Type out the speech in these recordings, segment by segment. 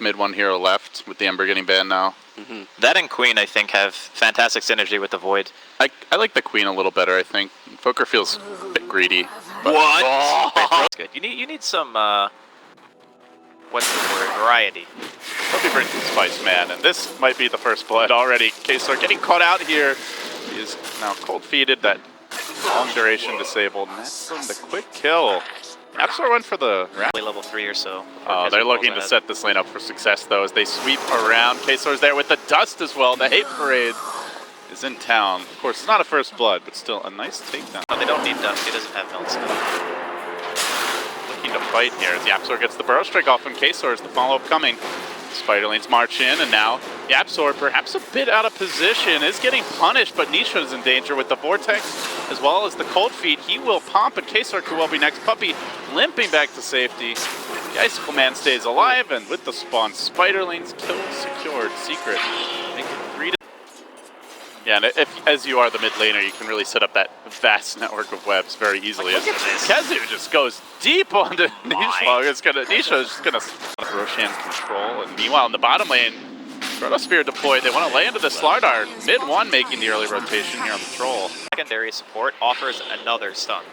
mid one hero left with the Ember getting banned now. That and Queen, I think, have fantastic synergy with the Void. I like the Queen a little better, I think. Foker feels a bit greedy. What? Oh. That's good. You need some, what's the word? Variety. Puppey brings the spice, man, and this might be the first blood already. Khezu getting caught out here. He is now cold-feeded, that long duration disabled. And that's the quick kill. YapzOr went for the level 3 or so. They're looking to set this lane up for success, though, as they sweep around. Khezu's there with the dust as well. The hate parade is in town. Of course, it's not a first blood, but still a nice takedown. No, they don't need dust. He doesn't have melt spell. Looking to fight here as YapzOr gets the burrow strike off from Khezu. Is the follow-up coming? Spiderlings march in, and now YapzOr, perhaps a bit out of position, is getting punished, but Nisha is in danger with the Vortex, as well as the Cold Feet. He will pump, and Khezu could well be next. Puppey limping back to safety. The Icicle Man stays alive, and with the spawn, Spiderlings kill secured. Secret, make it 3 to... Yeah, and if, as you are the mid laner, you can really set up that vast network of webs very easily. As Khezu just goes deep onto Nisha. Nisha is just gonna Roshan's control, and meanwhile in the bottom lane, Protosphere deployed. They want to lay into the Slardar. Mid one making the early rotation here on the Troll. Secondary support offers another stun.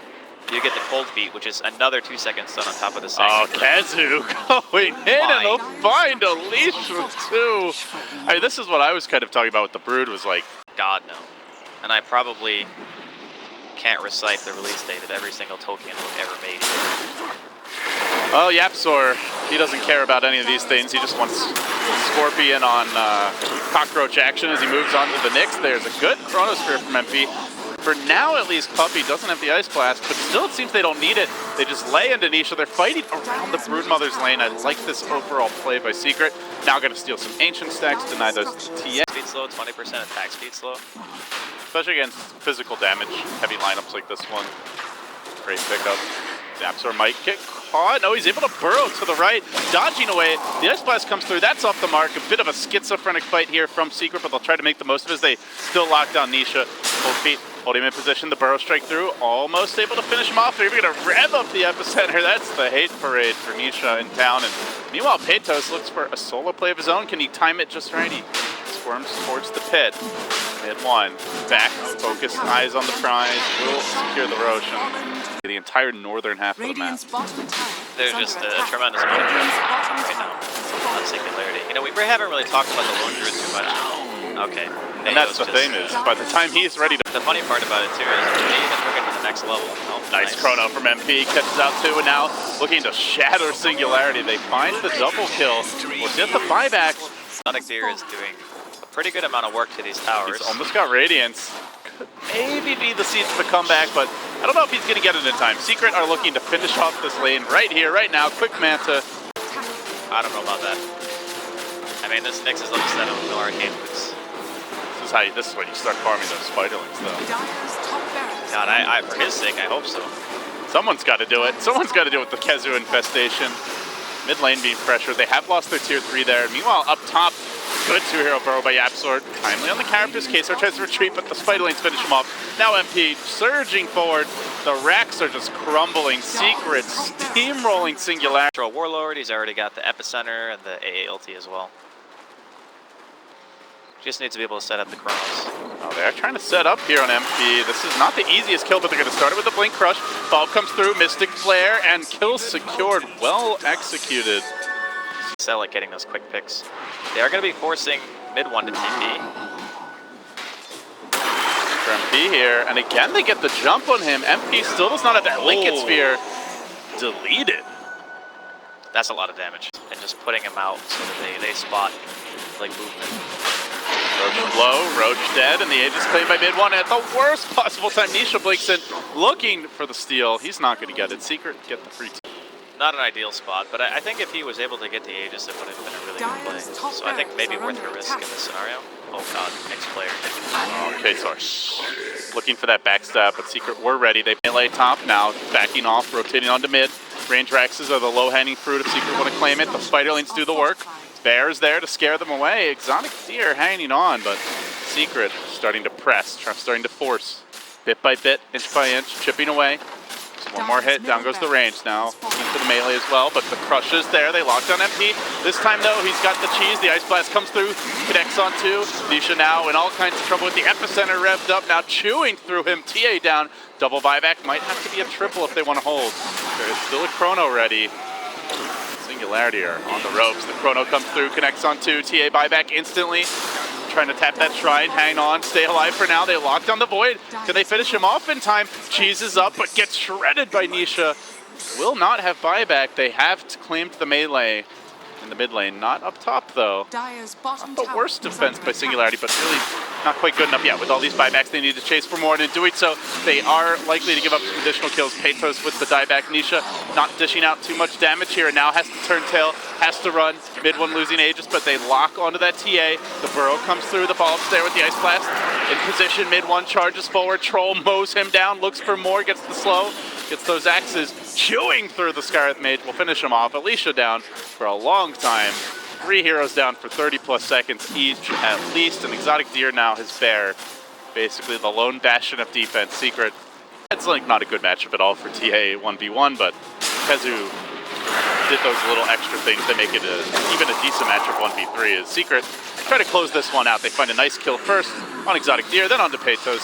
You get the Cold Feet, which is another 2-second stun on top of the second. Oh, Khezu going in, and they'll find Alicia too. I mean, this is what I was kind of talking about with the Brood, was like, God, no. And I probably can't recite the release date of every single token we've ever made. Well, YapzOr, he doesn't care about any of these things. He just wants Scorpion on Cockroach action as he moves on to the Nyx. There's a good Chronosphere from MP. For now, at least, Puppey doesn't have the Ice Blast, but still it seems they don't need it. They just lay into Nisha. They're fighting around the Broodmother's lane. I like this overall play by Secret. Now going to steal some Ancient stacks, deny those TS. Speed slow, 20% attack speed slow. Especially against physical damage, heavy lineups like this one. Great pickup. YapzOr might get caught. No, he's able to burrow to the right, dodging away. The Ice Blast comes through. That's off the mark. A bit of a schizophrenic fight here from Secret, but they'll try to make the most of it as they still lock down Nisha. Cold Feet holding him in position. The burrow strike through. Almost able to finish him off. They're even going to rev up the epicenter. That's the hate parade for Nisha in town. And meanwhile, Patos looks for a solo play of his own. Can he time it just right? He squirms towards the pit. Mid one. Back. Focus. Eyes on the prize. Will secure the Roshan. The entire northern half of the map. There's just a tremendous amount of right now on Singularity. You know, we haven't really talked about the Lone Druid too much. Okay. And that's the thing is, by the time he's ready to... The funny part about it too is they even took it to the next level. Oh, nice chrono from MP, catches out two, and now looking to shatter Singularity. They find the double kill. We'll get the buyback. Sonic Deer is doing a pretty good amount of work to these towers. He's almost got Radiance. Could maybe be the seeds for the comeback, but I don't know if he's going to get it in time. Secret are looking to finish off this lane right here, right now. Quick Manta. I don't know about that. I mean, this Nyx is level 7 with no arcane boots. This is when you start farming those Spiderlings, though. God, for his sake, I hope so. Someone's got to do it. Someone's got to do it with the Khezu infestation. Mid lane being pressured. They have lost their tier 3 there. Meanwhile, up top, good 2-hero burrow by YapzOr. Timely on the Carapace. Khezu tries to retreat, but the Spiderlings finish him off. Now MP surging forward. The racks are just crumbling. Secret steamrolling Singularity. Warlord, he's already got the Epicenter and the AA ulti as well. Just needs to be able to set up the Chronos. Oh, they're trying to set up here on MP. This is not the easiest kill, but they're going to start it with a Blink Crush. Ball comes through, Mystic Flare, and kill secured. Well executed. Sell at getting those quick picks. They are going to be forcing mid one to TP. For MP here, and again they get the jump on him. MP still does not have that Linked Sphere deleted. That's a lot of damage. And just putting him out so that they spot like movement. Roach low, Roach dead, and the Aegis claimed by mid one at the worst possible time. Nisha blinks in, looking for the steal. He's not going to get it. Secret get the free. Not an ideal spot, but I think if he was able to get the Aegis, it would have been a really good play. So I think maybe worth the risk in this scenario. Oh god, next player. Okay, sorry. Looking for that backstab, but Secret were ready. They melee top now, backing off, rotating onto mid. Range Raxes are the low-hanging fruit if Secret want to claim it. The Spiderlings do the work. Bear's there to scare them away. Exotic Deer hanging on, but Secret starting to press, starting to force. Bit by bit, inch by inch, chipping away. One more hit, down goes the range now. Into the melee as well, but the crush is there. They lock down MP. This time though, he's got the cheese. The Ice Blast comes through, connects on two. Nisha now in all kinds of trouble with the epicenter revved up, now chewing through him. TA down, double buyback. Might have to be a triple if they want to hold. There is still a chrono ready. Singularity are on the ropes. The chrono comes through, connects on two. TA buyback instantly. Trying to tap that shrine, hang on, stay alive for now. They lock down the void. Can they finish him off in time? Cheese is up, but gets shredded by Nisha. Will not have buyback. They have claimed the melee in the mid lane. Not up top though. Not the worst defense by Singularity, but really not quite good enough yet. With all these buybacks, they need to chase for more, and in doing so, they are likely to give up some additional kills. Patos with the dieback. Nisha not dishing out too much damage here, and now has to turn tail, has to run. Mid one losing Aegis, but they lock onto that TA. The burrow comes through, the follow-ups there with the Ice Blast. In position, mid one charges forward. Troll mows him down, looks for more, gets the slow, gets those axes, chewing through the Scarlet Mage. Will finish him off. Alicia down for a long time. 3 heroes down for 30 plus seconds each at least. An exotic deer now his bear. Basically the lone bastion of defense. Secret. It's like not a good matchup at all for TA 1v1, but Khezu did those little extra things that make it even a decent matchup 1v3. Is Secret try to close this one out. They find a nice kill first on exotic deer, then onto Patos.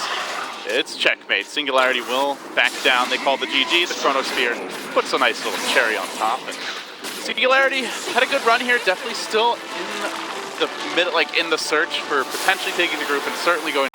It's checkmate. Singularity will back down. They call the GG. The Chrono Spear puts a nice little cherry on top. And Singularity had a good run here. Definitely still in the mid, like in the search for potentially taking the group, and certainly going